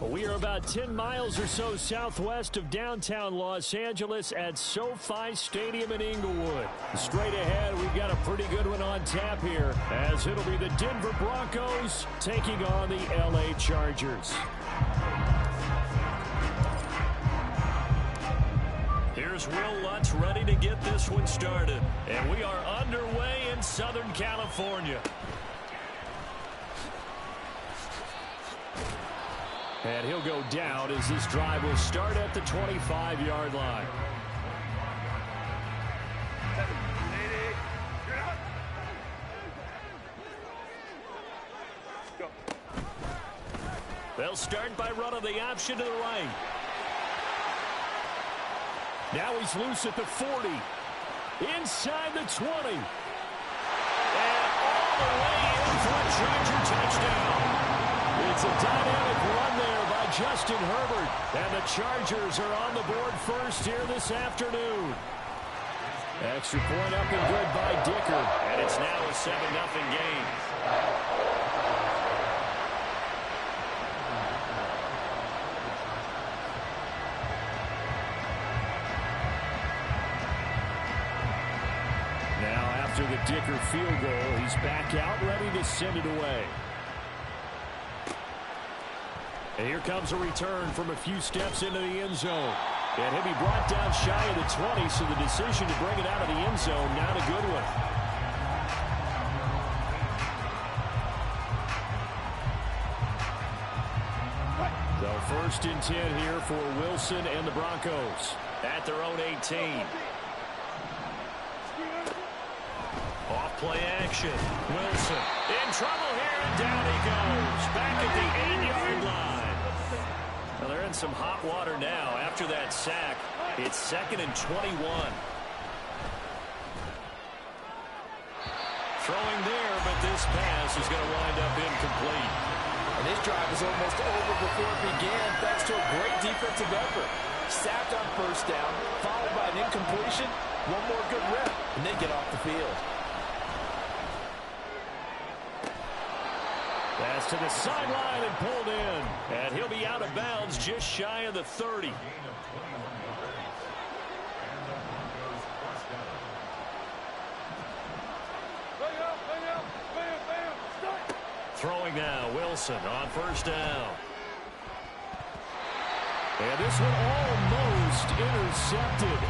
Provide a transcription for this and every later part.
We are about 10 miles or so southwest of downtown Los Angeles at SoFi Stadium in Inglewood. Straight ahead, we've got a pretty good one on tap here, as it'll be the Denver Broncos taking on the LA Chargers. Here's Will Lutz ready to get this one started. And we are underway in Southern California. And he'll go down as this drive will start at the 25-yard line. They'll start by running the option to the right. Now he's loose at the 40. Inside the 20. And all the way in for a Charger touchdown. It's a dynamic run there by Justin Herbert. And the Chargers are on the board first here this afternoon. Extra point up and good by Dicker. And it's now a 7-0 game. Now after the Dicker field goal, he's back out ready to send it away. And here comes a return from a few steps into the end zone. And he'll be brought down shy of the 20, so the decision to bring it out of the end zone, not a good one. So 1st and 10 here for Wilson and the Broncos at their own 18. Off play action. Wilson in trouble here, and down he goes. Back at the 8-yard line. Well, they're in some hot water now after that sack. It's 2nd and 21. Throwing there, but this pass is going to wind up incomplete. And this drive is almost over before it began thanks to a great defensive effort. Sacked on 1st down, followed by an incompletion. One more good rep, and they get off the field. Pass to the sideline and pulled in. And he'll be out of bounds just shy of the 30. Throwing now, Wilson on 1st down. And this one almost intercepted.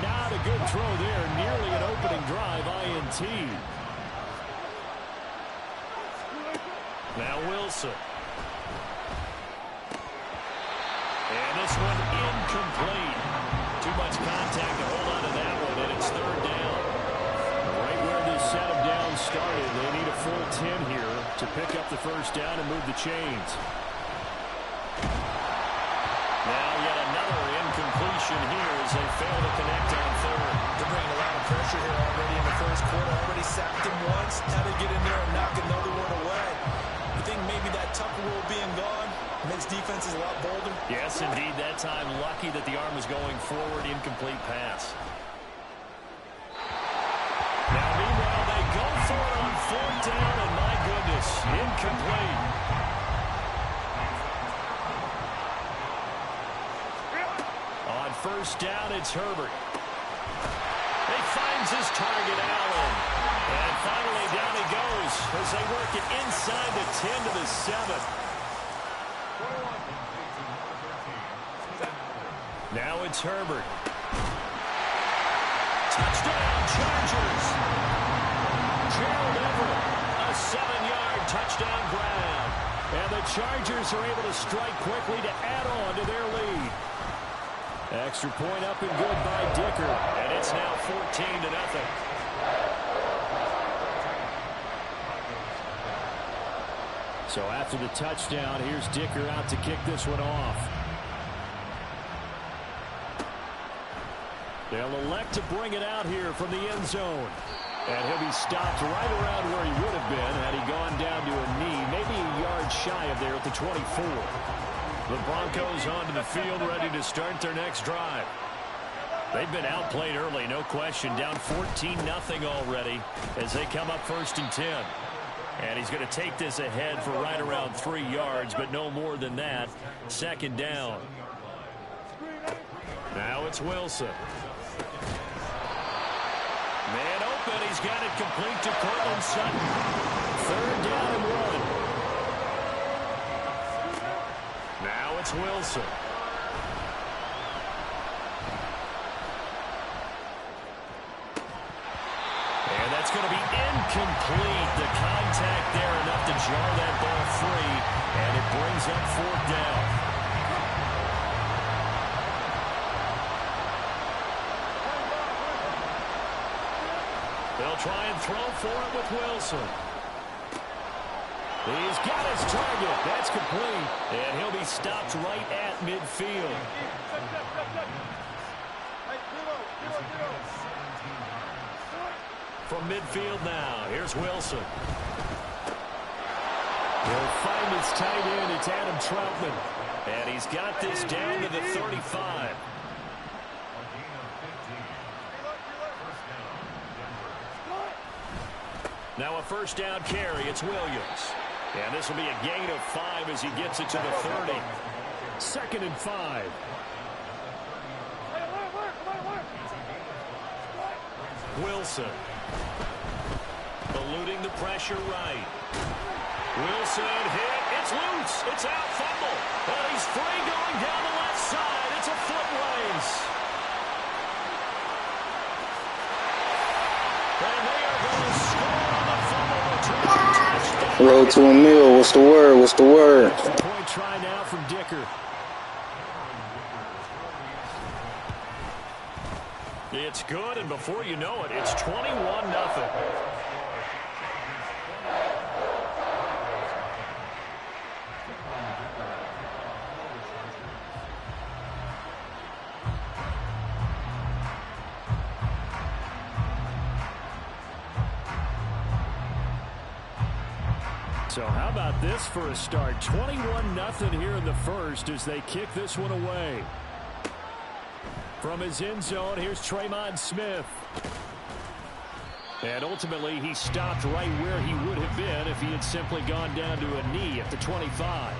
Not a good throw there. Nearly an opening drive, INT. Now Wilson. And this one incomplete. Too much contact to hold on to that one, and it's 3rd down. Right where this set of downs started, they need a full 10 here to pick up the 1st down and move the chains. Now yet another incompletion here as they fail to connect on 3rd. They're bringing a lot of pressure here already in the 1st quarter. Already sacked him once. Now they get in there and knock another one away. I think maybe that Tucker rule being gone makes defenses a lot bolder. Yes, indeed. That time, lucky that the arm was going forward. Incomplete pass. Now, meanwhile, they go for it on 4th down, and my goodness, incomplete. On 1st down, it's Herbert. He finds his target, Allen. And finally, down he goes as they work it inside the 10 to the 7. Now it's Herbert. Touchdown, Chargers. Gerald Everett, a 7-yard touchdown grab. And the Chargers are able to strike quickly to add on to their lead. Extra point up and good by Dicker. And it's now 14-0. So after the touchdown, here's Dicker out to kick this one off. They'll elect to bring it out here from the end zone. And he'll be stopped right around where he would have been had he gone down to a knee, maybe a yard shy of there at the 24. The Broncos onto the field ready to start their next drive. They've been outplayed early, no question. Down 14-0 already as they come up 1st and 10. And he's going to take this ahead for right around 3 yards, but no more than that. Second down. Now it's Wilson. Man open. He's got it complete to Cortland Sutton. Third down and 1. Now it's Wilson. And that's going to be incomplete. The contact there enough to jar that ball free, and it brings up fourth down. They'll try and throw for it with Wilson. He's got his target. That's complete, and he'll be stopped right at midfield. From midfield now, here's Wilson. He'll find his tight end. It's Adam Troutman. And he's got this down to the 35. Now a first down carry. It's Williams. And this will be a gain of 5 as he gets it to the 30. Second and 5. Wilson. Eluding the pressure right. Wilson hit. It's loose. It's out. Fumble. And he's free going down the left side. It's a foot race. And they are going to score on the fumble return. Touchdown. Road to a mill. What's the word? What's the word? Point try now from Dicker. It's good, and before you know it, it's 21-0. So how about this for a start? 21-0 here in the first as they kick this one away. From his end zone, here's Tremon Smith. And ultimately, he stopped right where he would have been if he had simply gone down to a knee at the 25.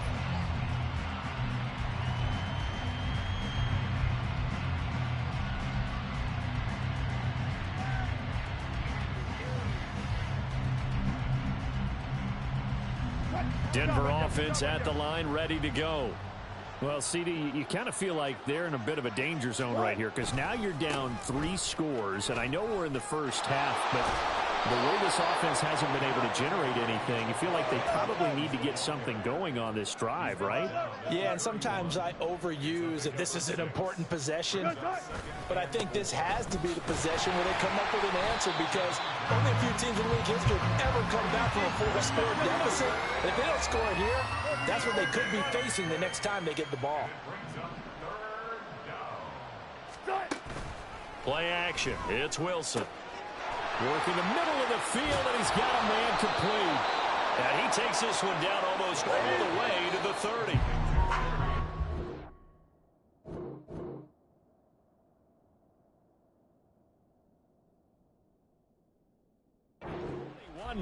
Denver offense at the line, ready to go. Well, CD, you kind of feel like they're in a bit of a danger zone right here because now you're down 3 scores, and I know we're in the first half, but the way this offense hasn't been able to generate anything, you feel like they probably need to get something going on this drive, right? Yeah, and sometimes I overuse that this is an important possession, but I think this has to be the possession where they come up with an answer because only a few teams in league history have ever come back from a 4-score deficit. And if they don't score it here, that's what they could be facing the next time they get the ball. Play action. It's Wilson. Working the middle of the field, and he's got a man complete. And he takes this one down almost all the way to the 30.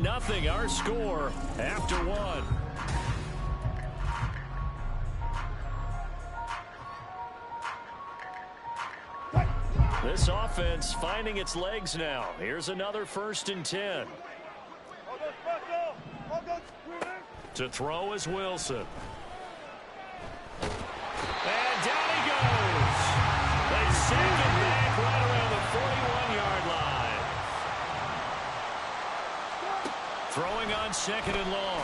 1-0 our score after 1. This offense finding its legs now. Here's another 1st and 10. To throw is Wilson. And down he goes. They sack it back right around the 41-yard line. Throwing on 2nd and long.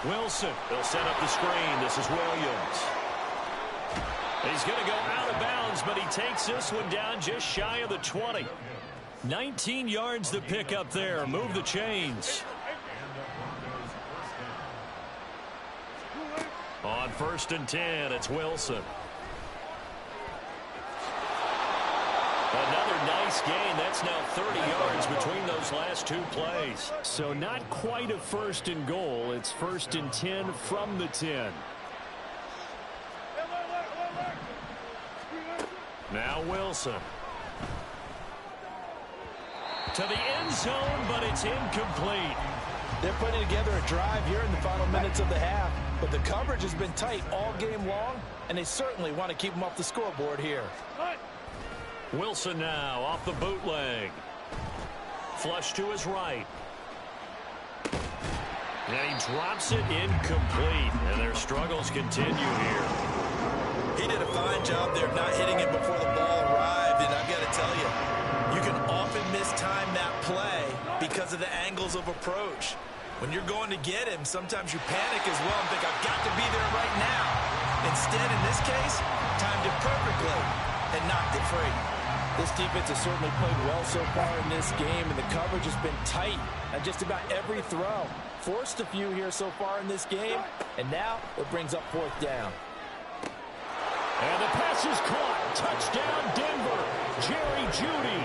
Wilson. They'll set up the screen. This is Williams. He's going to go out of bounds, but he takes this one down just shy of the 20. 19 yards to pick up there. Move the chains. On 1st and 10, it's Wilson. Another nice gain. That's now 30 yards between those last 2 plays. So not quite a 1st and goal. It's 1st and 10 from the 10. Now Wilson. To the end zone, but it's incomplete. They're putting together a drive here in the final minutes of the half, but the coverage has been tight all game long, and they certainly want to keep them off the scoreboard here. Wilson now off the bootleg. Flush to his right. And he drops it incomplete, and their struggles continue here. He did a fine job there of not hitting it before the ball arrived, and I've got to tell you, you can often mistime that play because of the angles of approach. When you're going to get him, sometimes you panic as well and think, I've got to be there right now. Instead, in this case, timed it perfectly and knocked it free. This defense has certainly played well so far in this game, and the coverage has been tight on just about every throw. Forced a few here so far in this game, and now it brings up fourth down. And the pass is caught. Touchdown, Denver. Jerry Jeudy.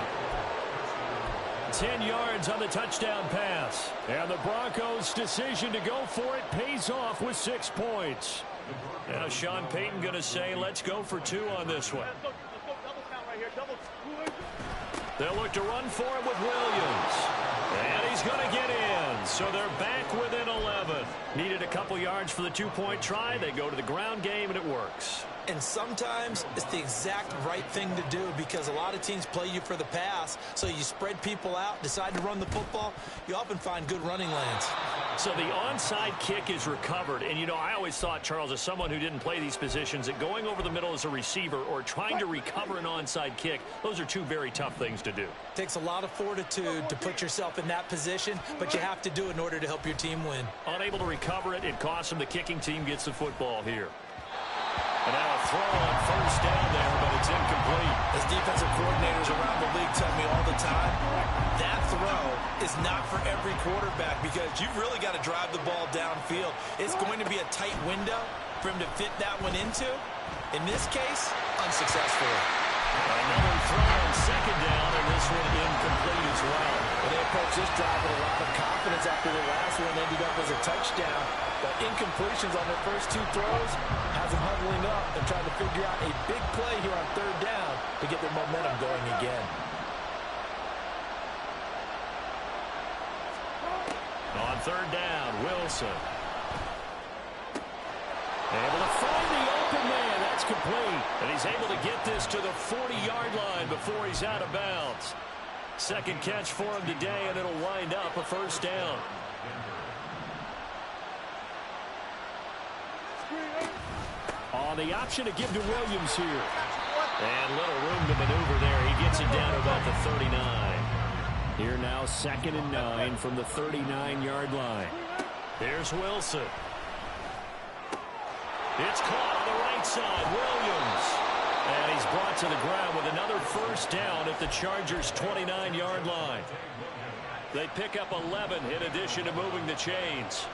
10 yards on the touchdown pass. And the Broncos' decision to go for it pays off with 6 points. Now Sean Payton going to say, let's go for 2 on this one. They'll look to run for it with Williams. And he's going to get in. So they're back within 11. Needed a couple yards for the 2-point try. They go to the ground game, and it works. And sometimes it's the exact right thing to do because a lot of teams play you for the pass. So you spread people out, decide to run the football. You often find good running lanes. So the onside kick is recovered. And, you know, I always thought, Charles, as someone who didn't play these positions, that going over the middle as a receiver or trying to recover an onside kick, those are 2 very tough things to do. Takes a lot of fortitude to put yourself in that position, but you have to do it in order to help your team win. Unable to recover it, it costs them. The kicking team gets the football here. And now a throw on first down there, but it's incomplete. As defensive coordinators around the league tell me all the time, that throw is not for every quarterback because you've really got to drive the ball downfield. It's going to be a tight window for him to fit that one into. In this case, unsuccessfully. Another throw on second down, and this one incomplete as well. Well, they approached this drive with a lot of confidence after the last one ended up as a touchdown. But incompletions on their first 2 throws has them huddling up and trying to figure out a big play here on third down to get their momentum going again. On third down, Wilson. Able to find the open man. That's complete. And he's able to get this to the 40-yard line before he's out of bounds. Second catch for him today, and it'll wind up a first down. On the option to give to Williams here. And little room to maneuver there. He gets it down to about the 39. Here now, 2nd and 9 from the 39-yard line. Here's Wilson. It's caught on the right side. Williams. And he's brought to the ground with another first down at the Chargers' 29-yard line. They pick up 11 in addition to moving the chains.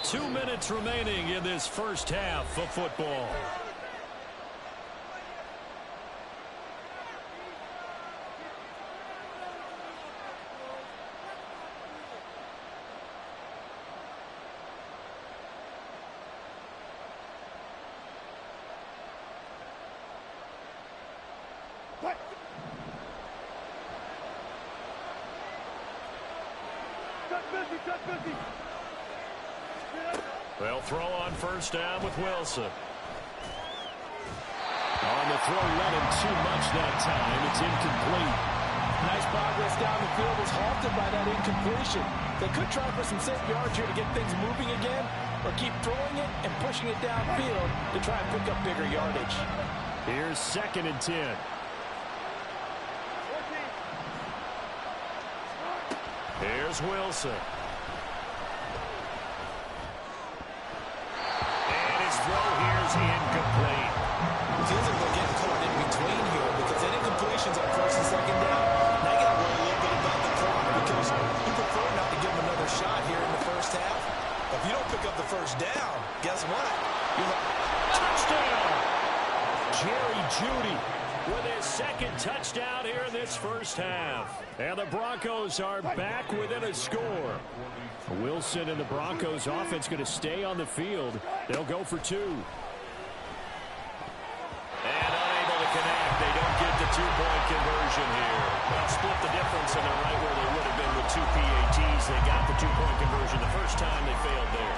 2 minutes remaining in this first half of football. They'll throw on first down with Wilson. On the throw, let him too much that time. It's incomplete. Nice progress down the field was halted by that incompletion. They could try for some safe yards here to get things moving again, or keep throwing it and pushing it downfield to try and pick up bigger yardage. Here's 2nd and 10. Here's Wilson. And his throw here is incomplete. It feels like they're getting caught in between here because any incompletions on first and second down, now you got to worry a little bit about the clock because you prefer not to give them another shot here in the first half. But if you don't pick up the first down, guess what? Touchdown! Jerry Jeudy with his 2nd touchdown here in this first half. And the Broncos are back within a score. Wilson and the Broncos offense going to stay on the field. They'll go for 2. And unable to connect. They don't get the 2-point conversion here. They'll split the difference, and they're right where they would have been with 2 PATs they got the two-point conversion. The first time they failed there.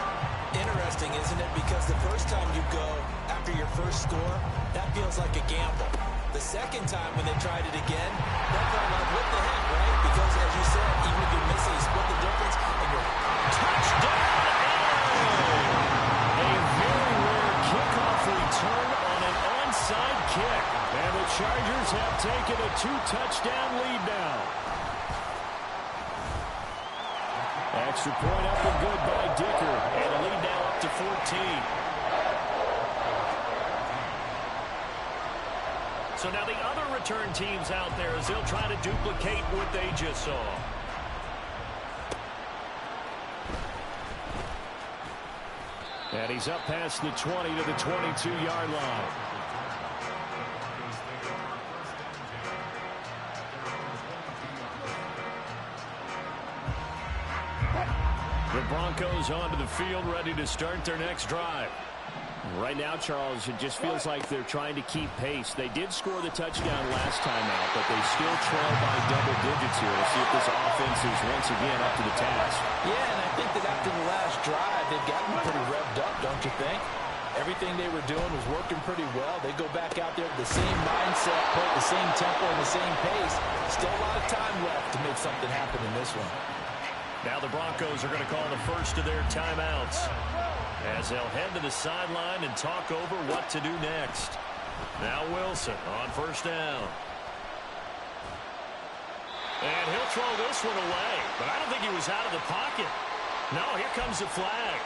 Interesting, isn't it? Because the first time you go after your first score, that feels like a gamble. The second time when they tried it again, that felt like, what the heck, right? Because, as you said, even if you're missing, you split the difference, and you're touchdown! A very rare kickoff return on an onside kick. And the Chargers have taken a 2-touchdown lead now. Extra point up and good by Dicker. And a lead now up to 14. So now the other return teams out there as they'll try to duplicate what they just saw. And he's up past the 20 to the 22-yard line. The Broncos onto the field, ready to start their next drive. Right now, Charles, it just feels like they're trying to keep pace. They did score the touchdown last time out, but they still trail by double digits here. Let's see if this offense is once again up to the task. Yeah, and I think that after the last drive, they've gotten pretty revved up, don't you think? Everything they were doing was working pretty well. They go back out there with the same mindset, play at the same tempo and the same pace. Still a lot of time left to make something happen in this one. Now the Broncos are going to call the first of their timeouts as they'll head to the sideline and talk over what to do next. Now Wilson on first down. And he'll throw this one away, but I don't think he was out of the pocket. No, here comes the flag.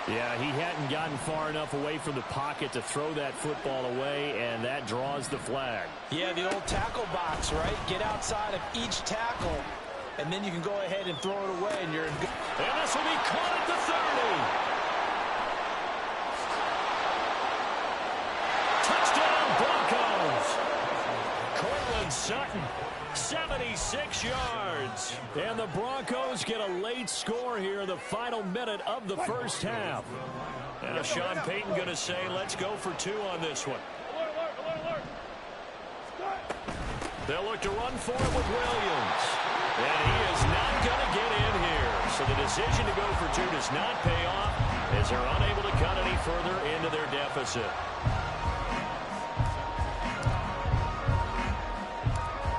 Yeah, he hadn't gotten far enough away from the pocket to throw that football away, and that draws the flag. Yeah, the old tackle box, right? Get outside of each tackle, and then you can go ahead and throw it away, and you're in good. And this will be caught at the 30. Touchdown, Broncos. Cortland Sutton, 76 yards. And the Broncos get a late score here in the final minute of the first half. Now Sean Payton going to say, let's go for two on this one. They'll look to run for it with Williams. And he is not going to get in here. So the decision to go for two does not pay off as they're unable to cut any further into their deficit.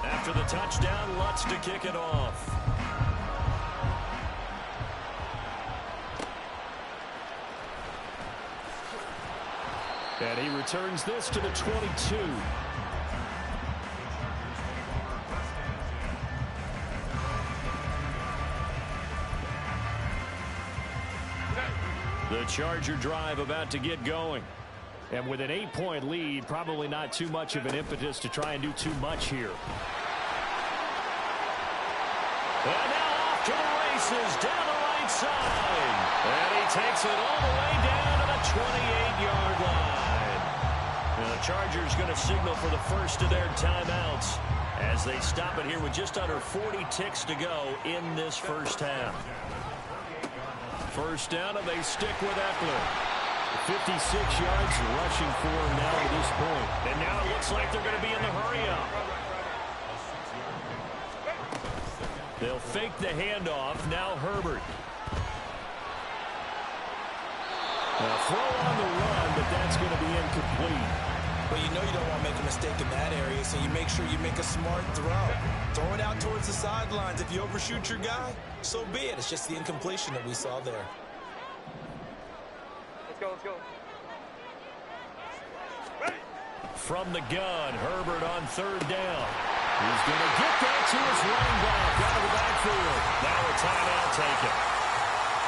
After the touchdown, Lutz to kick it off. And he returns this to the 22. The Charger drive about to get going. And with an 8-point lead, probably not too much of an impetus to try and do too much here. And now off to the races down the right side. And he takes it all the way down to the 28-yard line. Now the Chargers going to signal for the first of their timeouts as they stop it here with just under 40 ticks to go in this first half. First down, and they stick with Eckler. 56 yards rushing for him now to this point. And now it looks like they're going to be in the hurry-up. They'll fake the handoff. Now Herbert. A throw on the run, but that's going to be incomplete. Well, you know you don't want to make a mistake in that area, so you make sure you make a smart throw. Throw it out towards the sidelines. If you overshoot your guy, so be it. It's just the incompletion that we saw there. Let's go, let's go. From the gun, Herbert on third down. He's going to get that to his running back out of the backfield. Now a timeout taken.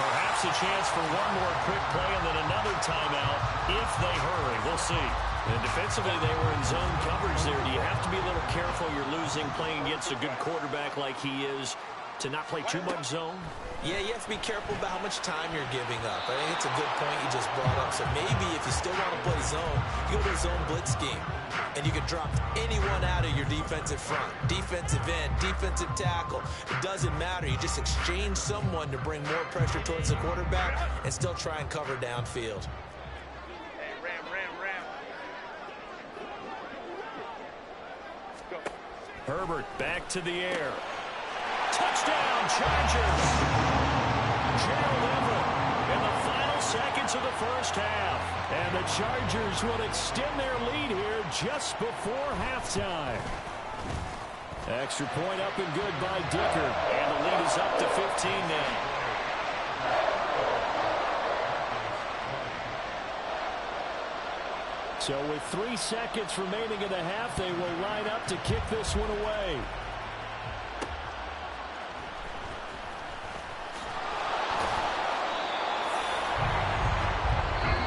Perhaps a chance for one more quick play and then another timeout if they hurry. We'll see. And defensively, they were in zone coverage there. Do you have to be a little careful? You're losing, playing against a good quarterback like he is, to not play too much zone? Yeah, you have to be careful about how much time you're giving up. I think it's a good point you just brought up. So maybe if you still want to play zone, you go to a zone blitz scheme. And you can drop anyone out of your defensive front. Defensive end, defensive tackle. It doesn't matter. You just exchange someone to bring more pressure towards the quarterback and still try and cover downfield. Hey, ram. Let's go. Herbert back to the air. Touchdown, Chargers. Gerald Everett in the final seconds of the first half. And the Chargers will extend their lead here just before halftime. Extra point up and good by Dicker. And the lead is up to 15 now. So with 3 seconds remaining in the half, they will line up to kick this one away.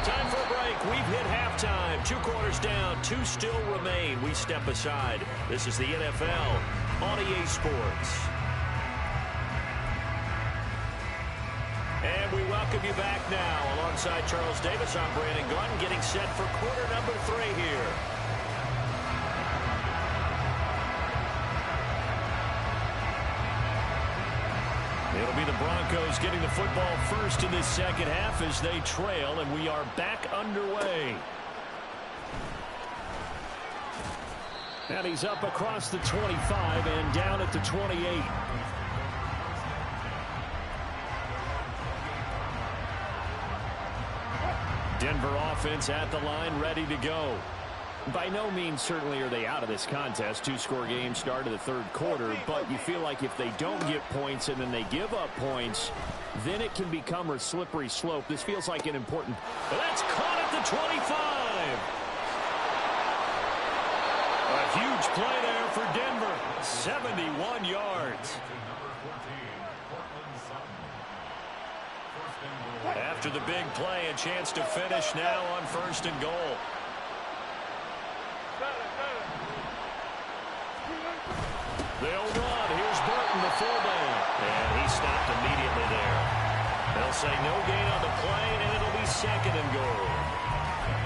Time for a break. We've hit halftime. 2 quarters down. 2 still remain. We step aside. This is the NFL on EA Sports. And we welcome you back now. Alongside Charles Davis, I'm Brandon Gunn, getting set for quarter number 3 here. It'll be the Broncos getting the football first in this second half as they trail, and we are back underway. And he's up across the 25 and down at the 28. Denver offense at the line, ready to go. By no means certainly are they out of this contest. 2-score game start of the third quarter, but you feel like if they don't get points and then they give up points, then it can become a slippery slope. This feels like an important... That's caught at the 25. A huge play there for Denver. 71 yards. After the big play, a chance to finish now on 1st and goal. They'll run. Here's Burton, the fullback. And he stopped immediately there. They'll say no gain on the play, and it'll be 2nd and goal.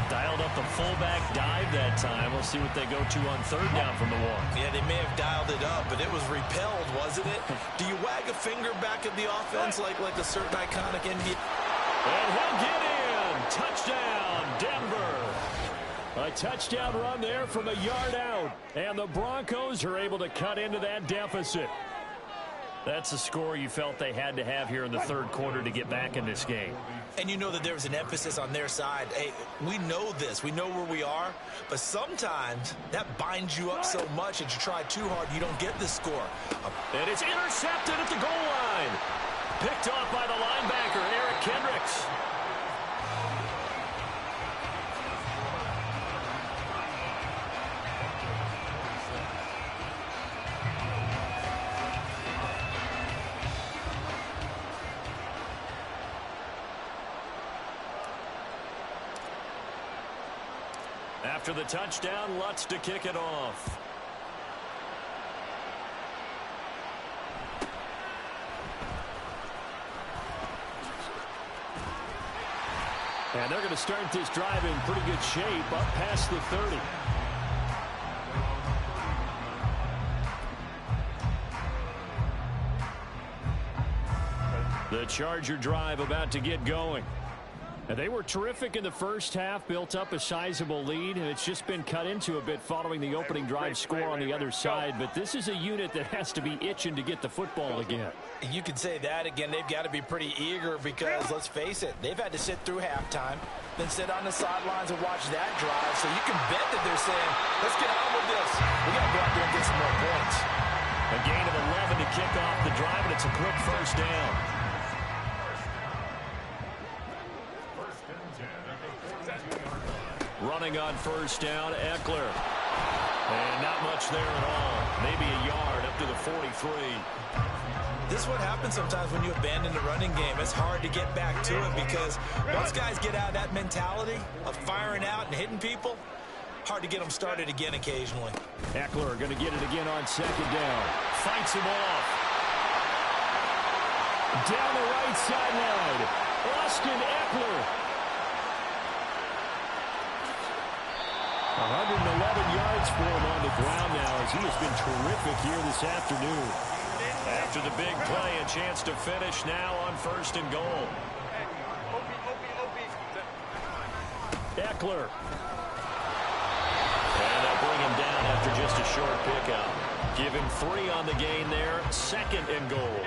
Dialed up the fullback dive that time. We'll see what they go to on 3rd down from the 1. Yeah, they may have dialed it up, but it was repelled, wasn't it? Do you wag a finger back at the offense like a certain iconic NBA? And he'll get in. Touchdown, Denver. A touchdown run there from a yard out. And the Broncos are able to cut into that deficit. That's a score you felt they had to have here in the third quarter to get back in this game. And you know that there was an emphasis on their side. Hey, we know this. We know where we are. But sometimes that binds you up so much that you try too hard, you don't get the score. And it's intercepted at the goal line. Picked off by the linebacker, Eric Kendricks. After the touchdown, Lutz to kick it off. And they're going to start this drive in pretty good shape, up past the 30. The Charger drive about to get going. And they were terrific in the first half, built up a sizable lead, and it's just been cut into a bit following the opening drive score on the other side. But this is a unit that has to be itching to get the football again. You could say that again. They've got to be pretty eager because, let's face it, they've had to sit through halftime, then sit on the sidelines and watch that drive. So you can bet that they're saying, let's get on with this. We got to go out there and get some more points. A gain of 11 to kick off the drive, and it's a quick first down. Running on first down, Eckler. And not much there at all. Maybe a yard up to the 43. This is what happens sometimes when you abandon the running game. It's hard to get back to it because once guys get out of that mentality of firing out and hitting people, hard to get them started again occasionally. Eckler going to get it again on second down. Fights him off. Down the right sideline. Austin Eckler. 111 yards for him on the ground now as he has been terrific here this afternoon. After the big play, a chance to finish now on 1st and goal. Eckler. And they'll bring him down after just a short pickup. Give him 3 on the gain there. 2nd and goal.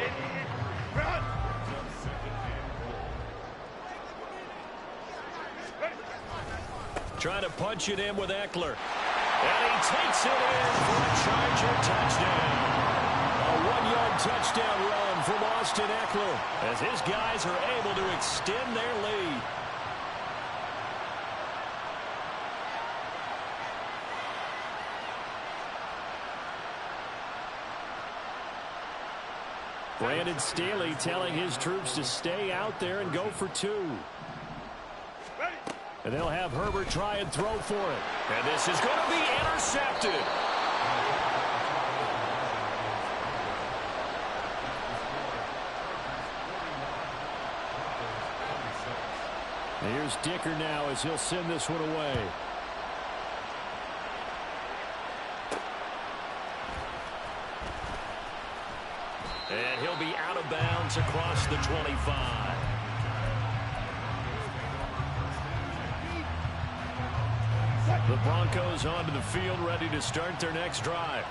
Trying to punch it in with Eckler. And he takes it in for a Charger touchdown. A 1-yard touchdown run from Austin Eckler as his guys are able to extend their lead. Brandon Staley telling his troops to stay out there and go for 2. And they'll have Herbert try and throw for it. And this is going to be intercepted. Here's Dicker now as he'll send this one away. And he'll be out of bounds across the 25. The Broncos onto the field, ready to start their next drive.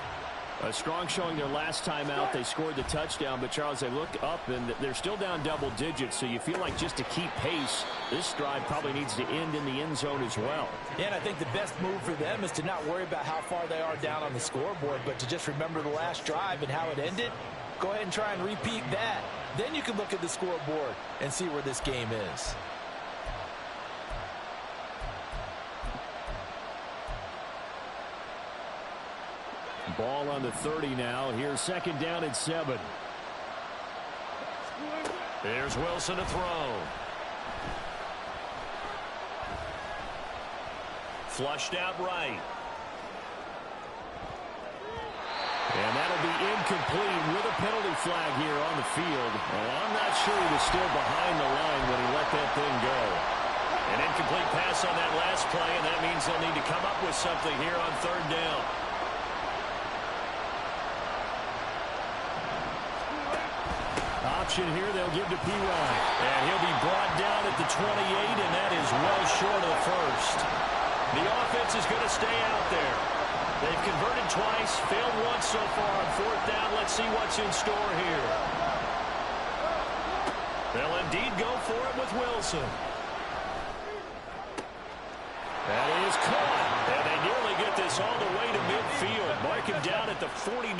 A strong showing their last time out. They scored the touchdown, but, Charles, they look up, and they're still down double digits, so you feel like just to keep pace, this drive probably needs to end in the end zone as well. Yeah, and I think the best move for them is to not worry about how far they are down on the scoreboard, but to just remember the last drive and how it ended. Go ahead and try and repeat that. Then you can look at the scoreboard and see where this game is. Ball on the 30 now. Here's 2nd down and 7. There's Wilson to throw. Flushed out right. And that'll be incomplete with a penalty flag here on the field. And I'm not sure he was still behind the line when he let that thing go. An incomplete pass on that last play, and that means they'll need to come up with something here on 3rd down. Option here, they'll give to P. And he'll be brought down at the 28, and that is well short of the first. The offense is going to stay out there. They've converted twice, failed once so far on 4th down. Let's see what's in store here. They'll indeed go for it with Wilson. That is caught, and they nearly get this all the way to midfield. Mark him down at the 49.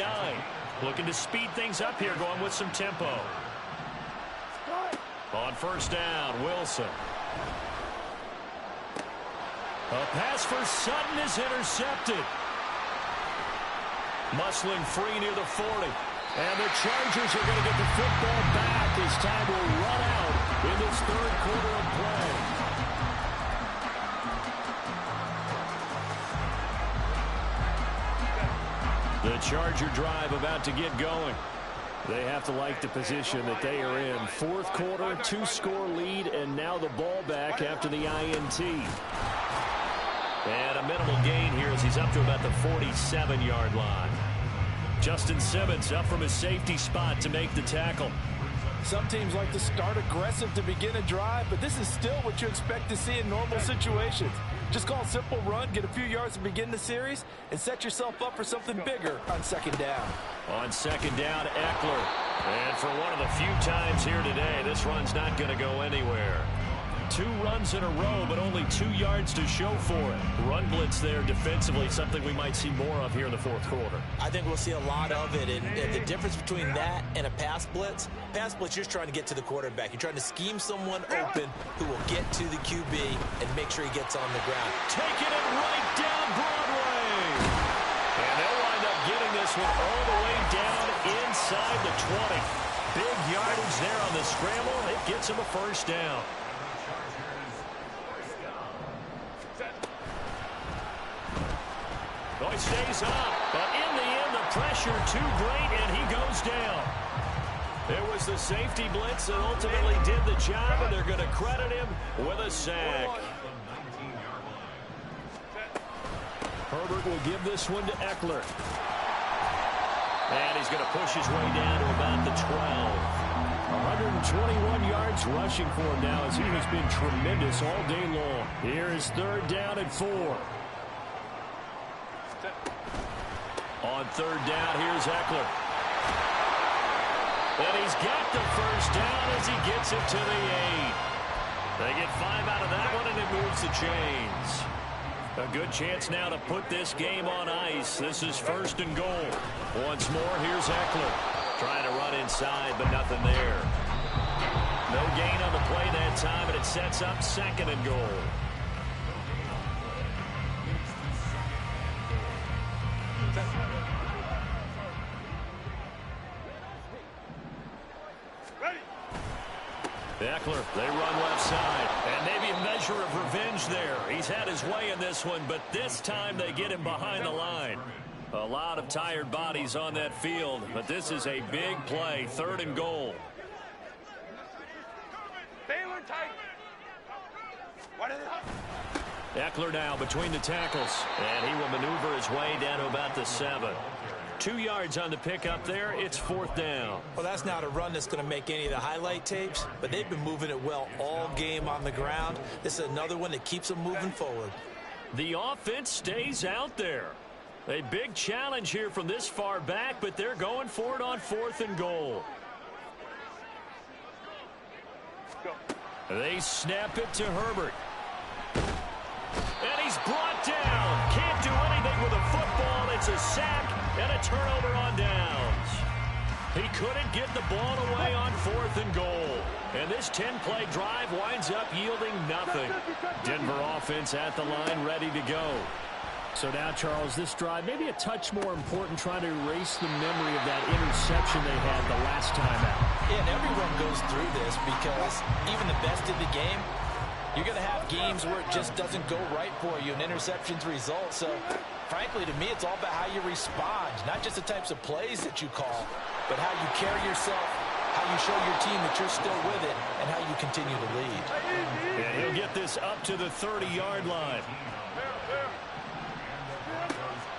Looking to speed things up here, going with some tempo. On 1st down, Wilson. A pass for Sutton is intercepted. Musling free near the 40. And the Chargers are going to get the football back as time will run out in this 3rd quarter of play. The Charger drive about to get going. They have to like the position that they are in. 4th quarter, 2-score lead, and now the ball back after the INT. And a minimal gain here as he's up to about the 47-yard line. Justin Simmons up from his safety spot to make the tackle. Some teams like to start aggressive to begin a drive, but this is still what you expect to see in normal situations. Just call a simple run, get a few yards to begin the series, and set yourself up for something bigger on 2nd down. On 2nd down, Eckler. And for one of the few times here today, this run's not going to go anywhere. 2 runs in a row, but only 2 yards to show for it. Run blitz there defensively, something we might see more of here in the 4th quarter. I think we'll see a lot of it, and the difference between that and a pass blitz, you're just trying to get to the quarterback. You're trying to scheme someone open who will get to the QB and make sure he gets on the ground. Taking it right down Broadway. And they'll wind up getting this one all the way down inside the 20. Big yardage there on the scramble. It gets him a 1st down. He stays up, but in the end, the pressure too great, and he goes down. It was the safety blitz that ultimately did the job, and they're going to credit him with a sack. Herbert will give this one to Eckler. And he's going to push his way down to about the 12. 121 yards rushing for him now as he has been tremendous all day long. Here is 3rd down and 4. On third down, here's Eckler. And he's got the first down as he gets it to the 8. They get 5 out of that one, and it moves the chains. A good chance now to put this game on ice. This is first and goal. Once more, here's Eckler. Trying to run inside, but nothing there. No gain on the play that time, and it sets up second and goal. Eckler, they run left side. And maybe a measure of revenge there. He's had his way in this one, but this time they get him behind the line. A lot of tired bodies on that field, but this is a big play. Third and goal. Eckler now between the tackles, and he will maneuver his way down to about the 7. 2 yards on the pickup there. It's fourth down. Well, that's not a run that's going to make any of the highlight tapes, but they've been moving it well all game on the ground. This is another one that keeps them moving forward. The offense stays out there. A big challenge here from this far back, but they're going for it on fourth and goal. They snap it to Herbert. And he's brought down. Can't do anything with a football. It's a sack and a turnover on downs. He couldn't get the ball away on fourth and goal. And this 10-play drive winds up yielding nothing. Denver offense at the line, ready to go. So now, Charles, this drive maybe a touch more important, trying to erase the memory of that interception they had the last time out. Yeah, and everyone goes through this because even the best in the game, you're going to have games where it just doesn't go right for you, and interceptions result. So, frankly, to me, it's all about how you respond, not just the types of plays that you call, but how you carry yourself, how you show your team that you're still with it, and how you continue to lead. And he'll get this up to the 30-yard line.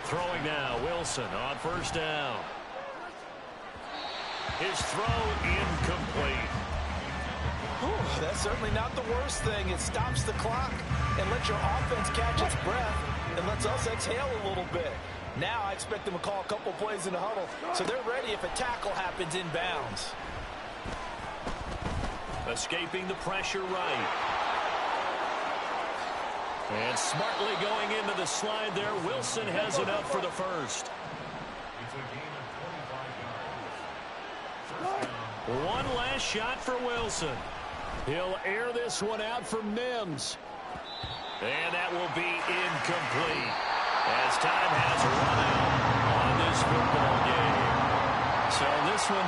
Throwing now, Wilson on first down. His throw incomplete. Whew, that's certainly not the worst thing. It stops the clock and lets your offense catch its breath and lets us exhale a little bit. Now I expect them to call a couple plays in the huddle, so they're ready if a tackle happens inbounds. Escaping the pressure right. And smartly going into the slide there. Wilson has it up for the first. One last shot for Wilson. He'll air this one out for Mims. And that will be incomplete as time has run out on this football game. So this one's